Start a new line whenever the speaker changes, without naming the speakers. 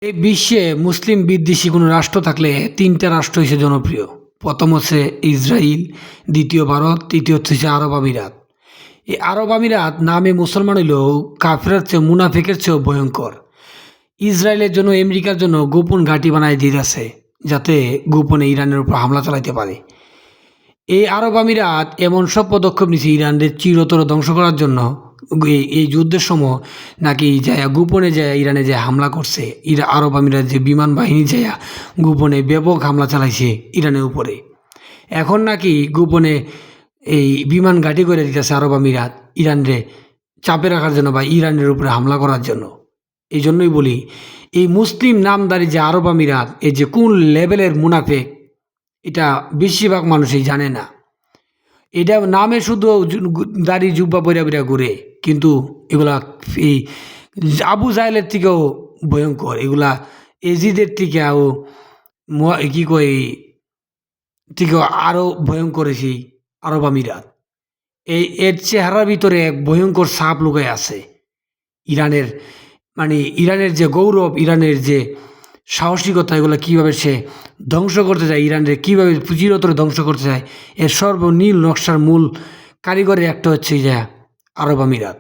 এই বিশ্বে মুসলিম বিদ্বেষী কোনো রাষ্ট্র থাকলে তিনটা রাষ্ট্র হিসেবে জনপ্রিয়। প্রথম হচ্ছে ইসরায়েল, দ্বিতীয় ভারত, তৃতীয় হচ্ছে আরব আমিরাত। এই আরব আমিরাত নামে মুসলমান হইলেও কাফেরের চেয়ে মুনাফিকের চেয়েও ভয়ঙ্কর। ইসরায়েলের জন্য আমেরিকার জন্য গোপন ঘাঁটি বানায় দিতেছে, যাতে গোপনে ইরানের উপর হামলা চালাইতে পারে। এই আরব আমিরাত এমন সব পদক্ষেপ নিছে ইরানের চিরতর ধ্বংস করার জন্য। এই যুদ্ধের সময় নাকি যায় গোপনে যায় ইরানে যে হামলা করছে, আরব আমিরাত যে বিমান বাহিনী যায় গোপনে ব্যাপক হামলা চালাইছে ইরানের উপরে। এখন নাকি গোপনে এই বিমান ঘাঁটি করে দিতেছে আরব আমিরাত ইরানরে চাপে রাখার জন্য বা ইরানের উপরে হামলা করার জন্য। এই জন্যই বলি, এই মুসলিম নামদারি যে আরব আমিরাত, এই যে কোন লেভেলের মুনাফেক, এটা বেশিরভাগ মানুষই জানে না। এটা নামে শুধু দাড়ি জুব্বা বইরা বইরা ঘুরে, কিন্তু এগুলা এই আবু জাহেলের থেকেও ভয়ঙ্কর। এগুলা এজিদের থেকেও কি কয় থেকেও আরও ভয়ঙ্কর সেই আরব আমিরাত। এর চেহারার ভিতরে এক ভয়ঙ্কর সাপ লুকাই আছে। ইরানের ইরানের যে গৌরব, ইরানের যে সাহসিকতা, এগুলো কীভাবে সে ধ্বংস করতে চায়, ইরানের কীভাবে চিরতরে ধ্বংস করতে চায়, এর সর্বনীল নকশার মূল কারিগরের একটা হচ্ছে যে আরব আমিরাত।